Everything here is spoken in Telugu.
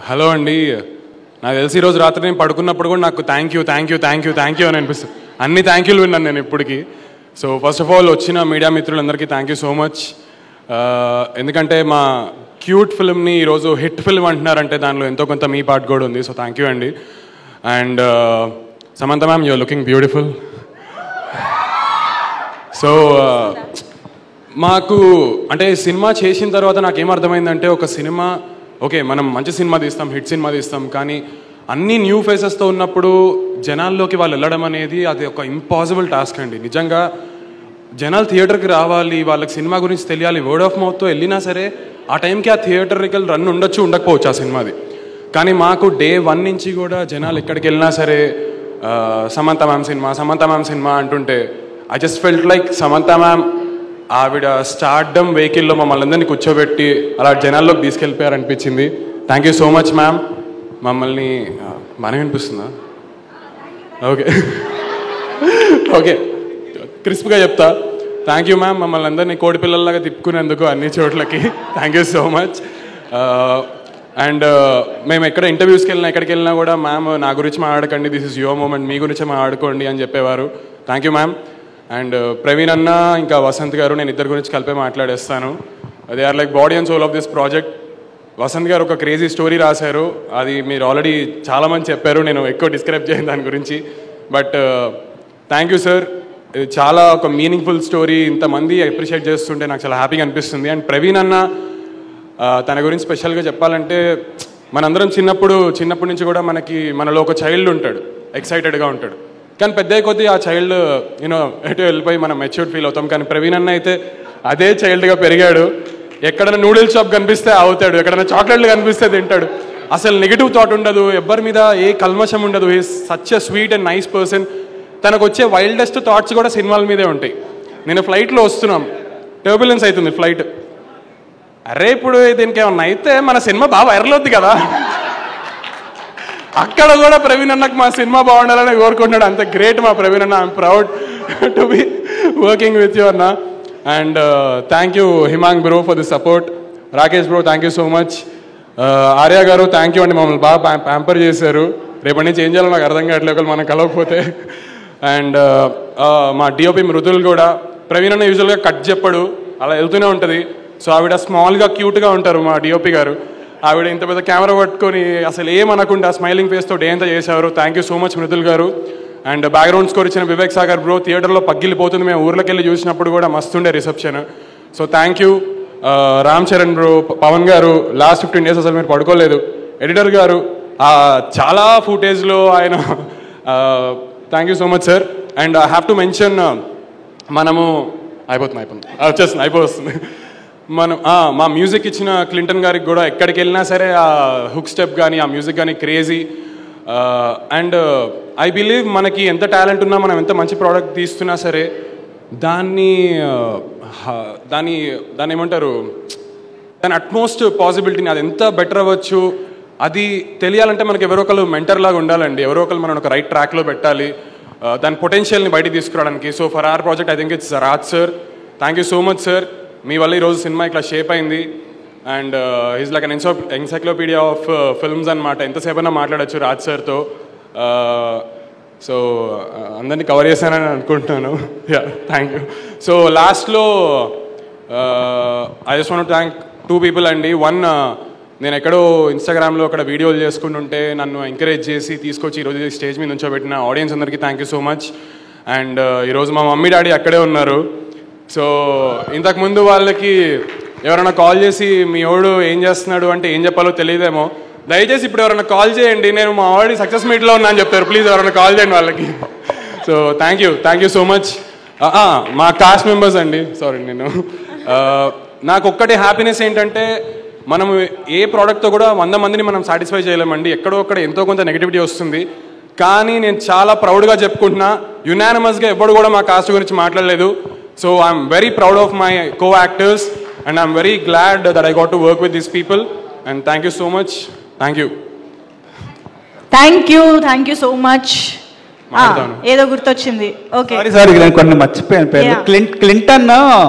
హలో అండి, నాకు తెలిసి ఈరోజు రాత్రి నేను పడుకున్నప్పుడు కూడా నాకు థ్యాంక్ యూ అని అనిపిస్తుంది. అన్ని థ్యాంక్ యూలు విన్నాను నేను ఇప్పటికీ. సో ఫస్ట్ ఆఫ్ ఆల్ వచ్చిన మీడియా మిత్రులందరికీ థ్యాంక్ యూ సో మచ్. ఎందుకంటే మా క్యూట్ ఫిల్మ్ని ఈరోజు హిట్ ఫిల్మ్ అంటున్నారంటే దానిలో ఎంతో కొంత మీ పార్ట్ కూడా ఉంది. సో థ్యాంక్ యూ అండి. And Samantha ma'am, you're looking beautiful. So మాకు అంటే సినిమా చేసిన తర్వాత నాకేమర్థమైందంటే, ఒక సినిమా ఓకే మనం మంచి సినిమా తీస్తాం, హిట్ సినిమా తీస్తాం, కానీ అన్ని న్యూ ఫేసెస్తో ఉన్నప్పుడు జనాల్లోకి వాళ్ళు వెళ్ళడం అనేది అది ఒక ఇంపాసిబుల్ టాస్క్ అండి. నిజంగా జనాలు థియేటర్కి రావాలి, వాళ్ళకి సినిమా గురించి తెలియాలి, వర్డ్ ఆఫ్ మౌత్తో వెళ్ళినా సరే ఆ టైంకి ఆ థియేటర్కి రన్ ఉండొచ్చు ఉండకపోవచ్చు ఆ సినిమాది. కానీ మాకు డే 1 నుంచి కూడా జనాలు ఎక్కడికి వెళ్ళినా సరే సమంత మ్యామ్ సినిమా అంటుంటే I just felt like Samantha ma'am ఆవిడ స్టార్డమ్ వెహికల్లో మమ్మల్ని అందరినీ కూర్చోబెట్టి అలా జనాల్లోకి తీసుకెళ్ళిపోయారనిపించింది. Thank you so much ma'am. మమ్మల్ని బాగానే వినిపిస్తుందా? ఓకే క్రిస్ప్గా చెప్తా. థ్యాంక్ యూ మ్యామ్, మమ్మల్ని అందరినీ కోడి పిల్లల్లాగా తిప్పుకునేందుకు అన్ని చోట్లకి thank you so much. And మేము ఎక్కడ ఇంటర్వ్యూస్కి వెళ్ళినా ఎక్కడికి వెళ్ళినా కూడా మ్యామ్ నా గురించి మాట్లాడకండి, దిస్ ఇస్ యువర్ మూమెంట్, మీ గురించి మాట్లాడుకోండి అని చెప్పేవారు. Thank you ma'am. And Praveen అన్న ఇంకా వసంత్ గారు, నేను ఇద్దరి గురించి కలిపే మాట్లాడేస్తాను. They are like body and soul of this project. Vasanth గారు ఒక క్రేజీ స్టోరీ రాశారు, అది మీరు ఆల్రెడీ చాలామంది చెప్పారు, నేను ఎక్కువ డిస్క్రైబ్ చేయను దాని గురించి. బట్ థ్యాంక్ యూ సార్, ఇది చాలా ఒక మీనింగ్ఫుల్ స్టోరీ, ఇంతమంది అప్రిషియేట్ చేస్తుంటే నాకు చాలా హ్యాపీగా అనిపిస్తుంది. అండ్ ప్రవీణ్ అన్న తన గురించి స్పెషల్గా చెప్పాలంటే, మనందరం చిన్నప్పటి నుంచి కూడా మనలో ఒక చైల్డ్ ఉంటాడు, ఎక్సైటెడ్గా ఉంటాడు. కానీ పెద్ద కొద్దీ ఆ చైల్డ్ ఎటు వెళ్ళిపోయి మనం మెచ్యూర్డ్ ఫీల్ అవుతాం. కానీ ప్రవీణ్ అన్న అయితే అదే చైల్డ్గా పెరిగాడు. ఎక్కడైనా నూడిల్స్ షాప్ కనిపిస్తే అవుతాడు, ఎక్కడైనా చాక్లెట్లు కనిపిస్తే తింటాడు. అసలు నెగిటివ్ థాట్ ఉండదు, ఎవ్వరి మీద ఏ కల్మషం ఉండదు. He is such a sweet and nice person. తనకు వచ్చే వైల్డెస్ట్ థాట్స్ కూడా సినిమాల మీదే ఉంటాయి. నేను ఫ్లైట్లో వస్తున్నాం, టర్బులెన్స్ అవుతుంది ఫ్లైట్. అరే ఇప్పుడు దీనికి ఏమన్నా అయితే మన సినిమా బాగా వైరల్ అవుద్ది కదా, అక్కడ కూడా ప్రవీణ్ అన్నకు మా సినిమా బాగుండాలని కోరుకుంటున్నాడు. అంత గ్రేట్ మా ప్రవీణ్ అన్న. I'm proud to be working with you అన్న. And thank you Himang bro for the support. Rakesh bro thank you so much. Arya గారు థ్యాంక్ యూ అండి, మమ్మల్ని బాగా ప్యాంపర్ చేశారు. రేపటి నుంచి ఏం చేయాలో నాకు అర్థం కావట్లేదు మనం కలవకపోతే. అండ్ మా డిఓపి మృదులు కూడా, ప్రవీణ్ అన్న యూజువల్గా కట్ చెప్పడు, అలా వెళ్తూనే ఉంటుంది. సో ఆవిడ స్మాల్గా క్యూట్గా ఉంటారు మా డిఓపి గారు. ఆవిడ ఇంత పెద్ద కెమెరా పట్టుకొని అసలు ఏమనకుండా స్మైలింగ్ ఫేస్తో డే అంతా చేసేవారు. Thank you so much Mridul గారు. అండ్ బ్యాక్గ్రౌండ్ స్కోర్ ఇచ్చిన వివేక్ సాగర్ బ్రో, థియేటర్లో పగిలిపోతుంది, మేము ఊర్లోకి వెళ్ళి చూసినప్పుడు కూడా మస్తుండే reception. So thank you. Ram Charan bro, Pawan గారు లాస్ట్ 15 days అసలు మీరు పడుకోలేదు. ఎడిటర్ గారు చాలా ఫుటేజ్లో ఆయన, thank you so much sir. And I have to mention, మనము అయిపోతుంది మనం మా మ్యూజిక్ ఇచ్చిన క్లింటన్ గారికి కూడా ఎక్కడికి వెళ్ళినా సరే ఆ హుక్ స్టెప్ కానీ ఆ మ్యూజిక్ కానీ క్రేజీ. అండ్ ఐ బిలీవ్ మనకి ఎంత టాలెంట్ ఉన్నా, మనం ఎంత మంచి ప్రోడక్ట్ తీస్తున్నా సరే దాన్ని ఏమంటారు, దాని అట్మోస్ట్ పాసిబిలిటీని అది ఎంత బెటర్ అవ్వచ్చు అది తెలియాలంటే మనకి ఎవరో ఒకరు మెంటర్ లాగా ఉండాలండి. ఎవరో ఒకరు మనం ఒక రైట్ ట్రాక్లో పెట్టాలి, దాని పొటెన్షియల్ని బయటికి తీసుకురావడానికి. So for our project I think it's Raj sir. Thank you so much sir, మీ వల్ల ఈరోజు సినిమా ఇట్లా షేప్ అయింది. And is like an encyclopedia of films అనమాట. ఎంతసేపైనా మాట్లాడచ్చు రాజ్ సార్తో. సో అందరినీ కవర్ చేశానని అనుకుంటున్నాను. Thank you. సో లాస్ట్లో I just want to thank 2 people అండి. వన్, నేను ఎక్కడో ఇన్స్టాగ్రామ్లో అక్కడ వీడియోలు చేసుకుంటుంటే నన్ను ఎంకరేజ్ చేసి తీసుకొచ్చి ఈరోజు స్టేజ్ మీద ఉంచోబెట్టిన ఆడియన్స్ అందరికీ thank you so much. And ఈరోజు మా మమ్మీ డాడీ అక్కడే ఉన్నారు. సో ఇంతకుముందు వాళ్ళకి ఎవరైనా కాల్ చేసి మీ వాడు ఏం చేస్తున్నాడు అంటే ఏం చెప్పాలో తెలియదేమో, దయచేసి ఇప్పుడు ఎవరైనా కాల్ చేయండి, నేను మా వాడి సక్సెస్ మీట్లో ఉన్నా అని చెప్తారు. ప్లీజ్ ఎవరైనా కాల్ చేయండి వాళ్ళకి. So thank you so much. మా కాస్ట్ మెంబర్స్ అండి, సారీ నాకు ఒక్కటే హ్యాపీనెస్ ఏంటంటే, మనం ఏ ప్రోడక్ట్తో కూడా 100 మందిని మనం సాటిస్ఫై చేయలేమండి. ఎక్కడో అక్కడ ఎంతో కొంత నెగిటివిటీ వస్తుంది. కానీ నేను చాలా ప్రౌడ్గా చెప్పుకుంటున్నా, యునానిమస్గా ఎప్పుడు కూడా మా కాస్ట్ గురించి మాట్లాడలేదు. So I'm very proud of my co-actors and I'm very glad that I got to work with these people and thank you so much. Thank you. Thank you so much. ఏదో గుర్తొచ్చింది. ఓకే సారీ నేను కొన్ని మర్చిపోయాను పేరు. క్లింటన్